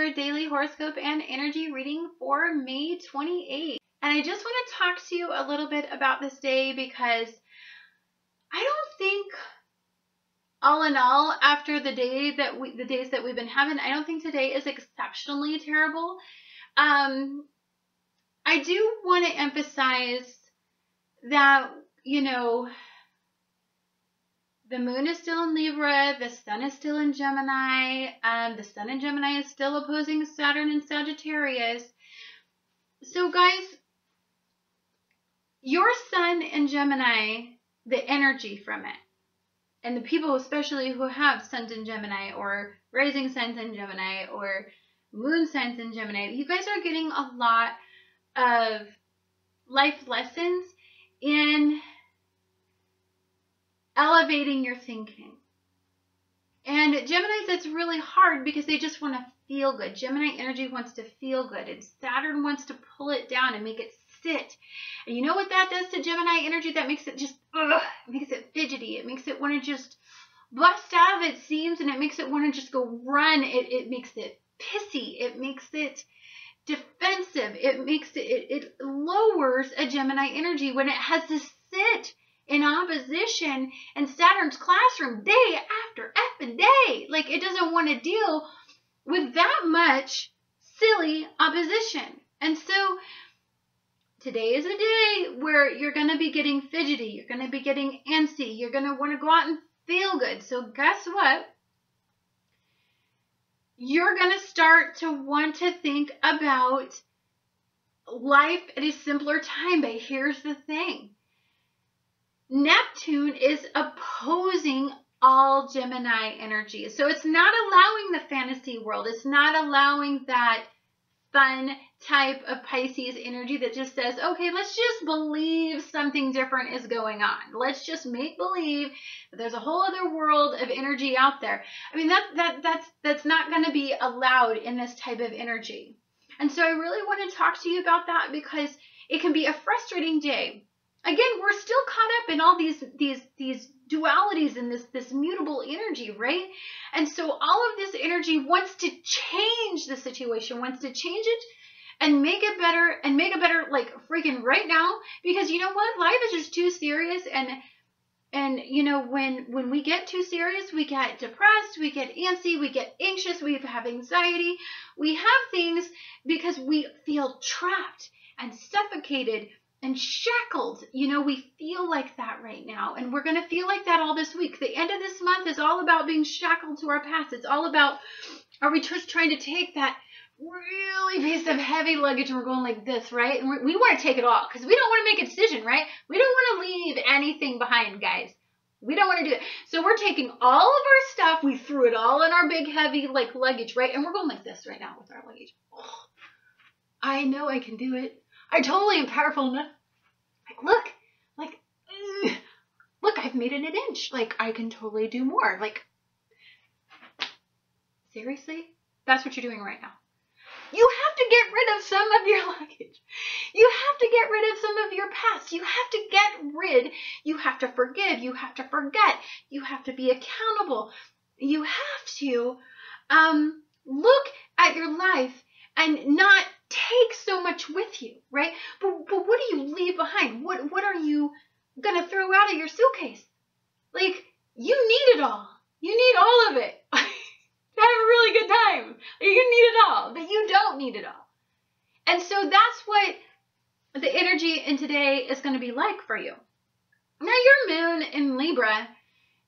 your daily horoscope and energy reading for May 28th. And I just want to talk to you a little bit about this day because I don't think, all in all, after the days that we've been having, I don't think today is exceptionally terrible. I do want to emphasize that, you know, the moon is still in Libra, the sun is still in Gemini, the sun in Gemini is still opposing Saturn in Sagittarius. So guys, your sun in Gemini, the energy from it, and the people especially who have suns in Gemini or rising suns in Gemini or moon signs in Gemini, you guys are getting a lot of life lessons in elevating your thinking. And Geminis, it's really hard because they just want to feel good. Gemini energy wants to feel good, and Saturn wants to pull it down and make it sit. And you know what that does to Gemini energy? That makes it just, it makes it fidgety. It makes it want to just bust out of its seams, and it makes it want to just go run. It makes it pissy. It makes it defensive. It lowers a Gemini energy when it has to sit in opposition in Saturn's classroom day after effing day. Like, it doesn't want to deal with that much silly opposition. And so today is a day where you're going to be getting fidgety. You're going to be getting antsy. You're going to want to go out and feel good. So guess what? You're going to start to want to think about life at a simpler time. But here's the thing. Neptune is opposing all Gemini energy. So it's not allowing the fantasy world. It's not allowing that fun type of Pisces energy that just says, okay, let's just believe something different is going on. Let's just make believe that there's a whole other world of energy out there. I mean, that's not going to be allowed in this type of energy. And so I really want to talk to you about that because it can be a frustrating day. Again, we're still caught up in all these dualities and this mutable energy, right? And so all of this energy wants to change the situation, wants to change it and make it better like freaking right now, because you know what? Life is just too serious, and you know, when we get too serious, we get depressed, we get antsy, we get anxious, we have anxiety, we have things because we feel trapped and suffocated and shackled. You know, we feel like that right now, and we're going to feel like that all this week. The end of this month is all about being shackled to our past. It's all about, are we just trying to take that really piece of heavy luggage and we're going like this, right? And we want to take it all because we don't want to make a decision, right? We don't want to leave anything behind, guys. We don't want to do that. So we're taking all of our stuff. We threw it all in our big heavy like luggage, right? And we're going like this right now with our luggage. Oh, I know I can do it. I totally am powerful enough. Like, look, I've made it an inch. Like, I can totally do more. Like, seriously? That's what you're doing right now. You have to get rid of some of your luggage. You have to get rid of some of your past. You have to get rid. You have to forgive. You have to forget. You have to be accountable. You have to look at your life and not take so much with you, right? But what do you leave behind? What are you going to throw out of your suitcase? Like, you need it all. You need all of it. Have a really good time. You need it all, but you don't need it all. And so that's what the energy in today is going to be like for you. Now, your moon in Libra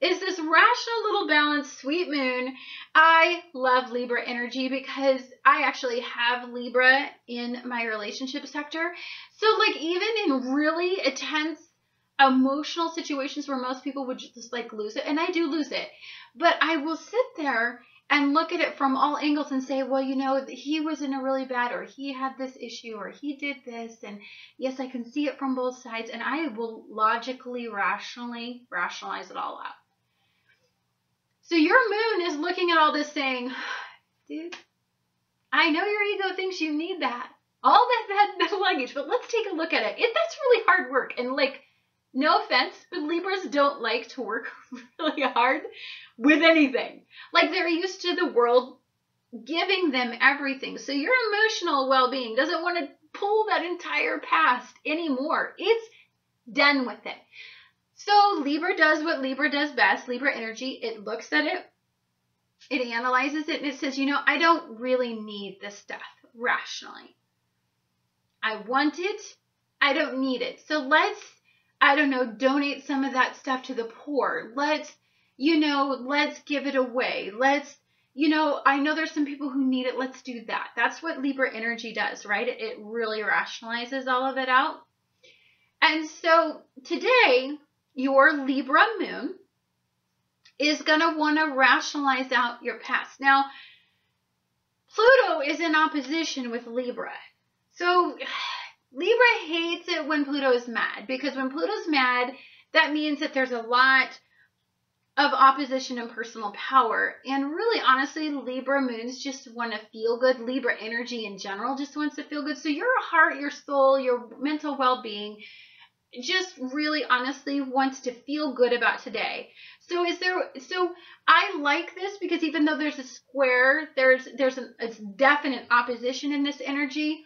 is this rational little balanced sweet moon. I love Libra energy because I actually have Libra in my relationship sector. So like, even in really intense emotional situations where most people would just like lose it, and I do lose it, but I will sit there and look at it from all angles and say, well, you know, he was in a really bad, or he had this issue, or he did this. And yes, I can see it from both sides, and I will logically, rationally rationalize it all out. So your moon is looking at all this saying, dude, I know your ego thinks you need that. All that luggage, but let's take a look at it. That's really hard work. And like, no offense, but Libras don't like to work really hard with anything. Like, they're used to the world giving them everything. So your emotional well-being doesn't want to pull that entire past anymore. It's done with it. So Libra does what Libra does best, Libra energy. It looks at it, it analyzes it, and it says, you know, I don't really need this stuff rationally. I want it, I don't need it. So let's, I don't know, donate some of that stuff to the poor. Let's, you know, let's give it away. Let's, you know, I know there's some people who need it. Let's do that. That's what Libra energy does, right? It really rationalizes all of it out. And so today, your Libra moon is going to want to rationalize out your past. Now, Pluto is in opposition with Libra. So Libra hates it when Pluto is mad, because when Pluto's mad, that means that there's a lot of opposition and personal power. And really, honestly, Libra moons just want to feel good. Libra energy in general just wants to feel good. So your heart, your soul, your mental well-being just really honestly wants to feel good about today. So I like this because even though there's a square, there's a definite opposition in this energy.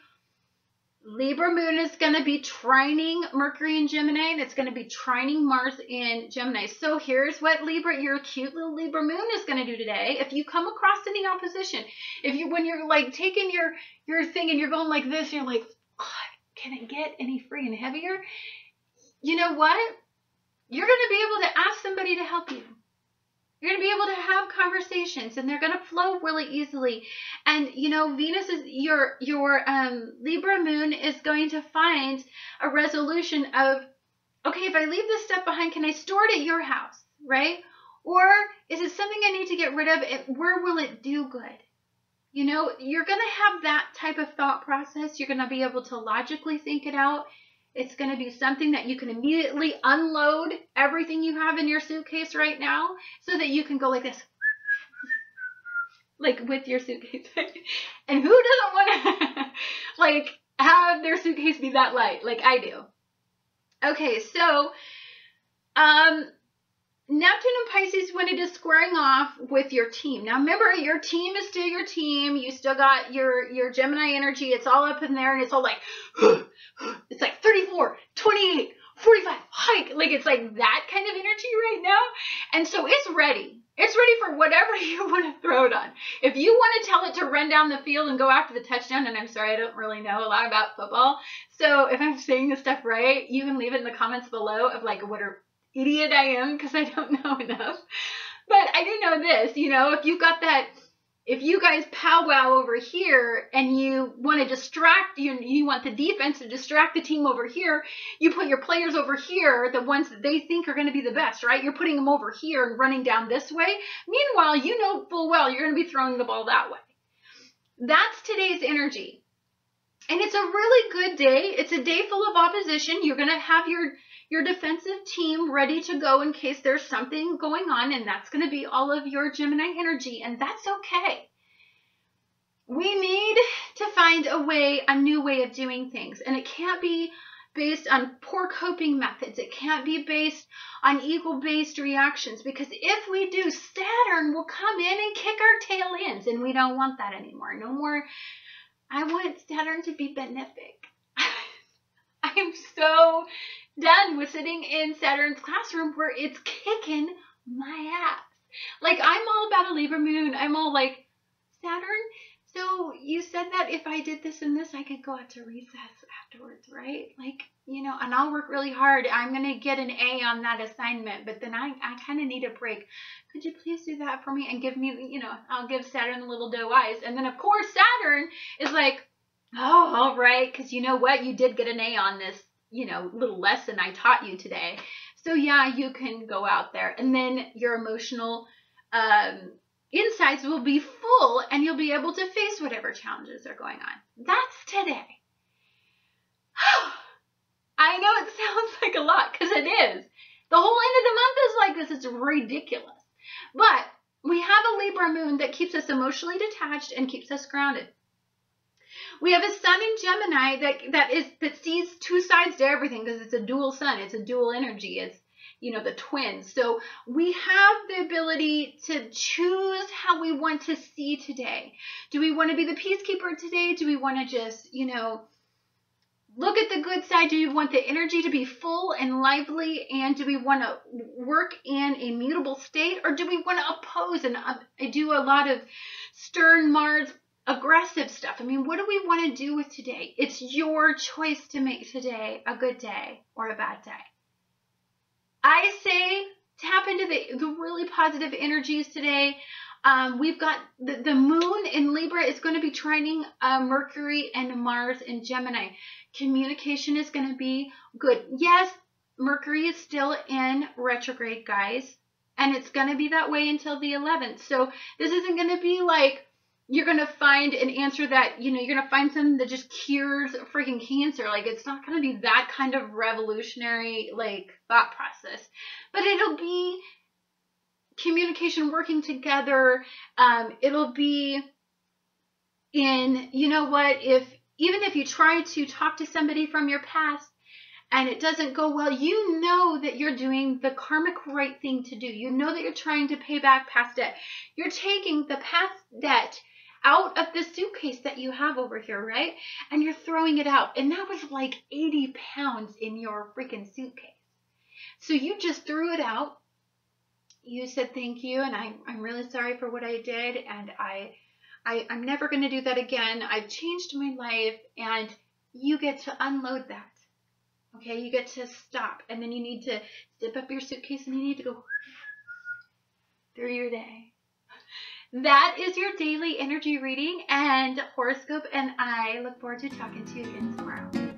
Libra moon is going to be trining Mercury in Gemini, and it's going to be trining Mars in Gemini. So here's what Libra, your cute little Libra moon is going to do today. If you come across any opposition, when you're like taking your thing and you're going like this, you're like, oh, can it get any freaking heavier? You know what? You're going to be able to ask somebody to help you. You're going to be able to have conversations, and they're going to flow really easily. And, you know, Venus is your Libra moon is going to find a resolution of, okay, if I leave this stuff behind, can I store it at your house, right? Or is it something I need to get rid of? Where will it do good? You know, you're going to have that type of thought process. You're going to be able to logically think it out. It's going to be something that you can immediately unload everything you have in your suitcase right now so that you can go like this, like with your suitcase. And who doesn't want to like have their suitcase be that light like I do? Okay, so Neptune and Pisces, when it is squaring off with your team. Now remember, your team is still your team. You still got your Gemini energy. It's all up in there, and it's all like, it's like 34, 28, 45, hike. Like it's like that kind of energy right now. And so it's ready. It's ready for whatever you want to throw it on. If you want to tell it to run down the field and go after the touchdown, and I'm sorry, I don't really know a lot about football. So if I'm saying this stuff right, you can leave it in the comments below of like what a idiot I am, because I don't know enough. But I do know this, you know, if you got that, if you guys powwow over here and you want to distract, you want the defense to distract the team over here, you put your players over here, the ones that they think are going to be the best, right? You're putting them over here and running down this way. Meanwhile, you know full well you're going to be throwing the ball that way. That's today's energy. And it's a really good day. It's a day full of opposition. You're going to have your defensive team ready to go in case there's something going on, and that's going to be all of your Gemini energy, and that's okay. We need to find a new way of doing things, and it can't be based on poor coping methods. It can't be based on ego-based reactions, because if we do, Saturn will come in and kick our tail ends, and we don't want that anymore. No more. I want Saturn to be benefic. I am so done with sitting in Saturn's classroom where it's kicking my ass. Like, I'm all about a Libra moon. I'm all like, Saturn, so you said that if I did this and this, I could go out to recess afterwards, right? Like, you know, and I'll work really hard. I'm going to get an A on that assignment, but then I kind of need a break. Could you please do that for me and give me, you know, I'll give Saturn the little doe eyes. And then, of course, Saturn is like, oh, all right, because you know what? You did get an A on this, you know, little lesson I taught you today. So yeah, you can go out there, and then your emotional insights will be full, and you'll be able to face whatever challenges are going on. That's today. I know it sounds like a lot, because it is. The whole end of the month is like this. It's ridiculous. But we have a Libra moon that keeps us emotionally detached and keeps us grounded. We have a sun in Gemini that sees two sides to everything, because it's a dual sun. It's a dual energy. you know, the twins. So we have the ability to choose how we want to see today. Do we want to be the peacekeeper today? Do we want to just, you know, look at the good side? Do we want the energy to be full and lively? And do we want to work in a mutable state? Or do we want to oppose and do a lot of stern Mars aggressive stuff? I mean, what do we want to do with today? It's your choice to make today a good day or a bad day. I say tap into the really positive energies today. We've got the moon in Libra is going to be trining Mercury and Mars in Gemini. Communication is going to be good. Yes, Mercury is still in retrograde, guys, and it's going to be that way until the 11th. So this isn't going to be like you're going to find an answer that, you know, you're going to find something that just cures freaking cancer. Like, it's not going to be that kind of revolutionary, like, thought process. But it'll be communication, working together. It'll be in, you know what, even if you try to talk to somebody from your past and it doesn't go well, you know that you're doing the karmic right thing to do. You know that you're trying to pay back past debt. You're taking the past debt out of the suitcase that you have over here, right? And you're throwing it out. And that was like 80 pounds in your freaking suitcase. So you just threw it out. You said thank you, and I'm really sorry for what I did, and I'm never going to do that again. I've changed my life, and you get to unload that. Okay, you get to stop, and then you need to zip up your suitcase, and you need to go through your day. That is your daily energy reading and horoscope, and I look forward to talking to you again tomorrow.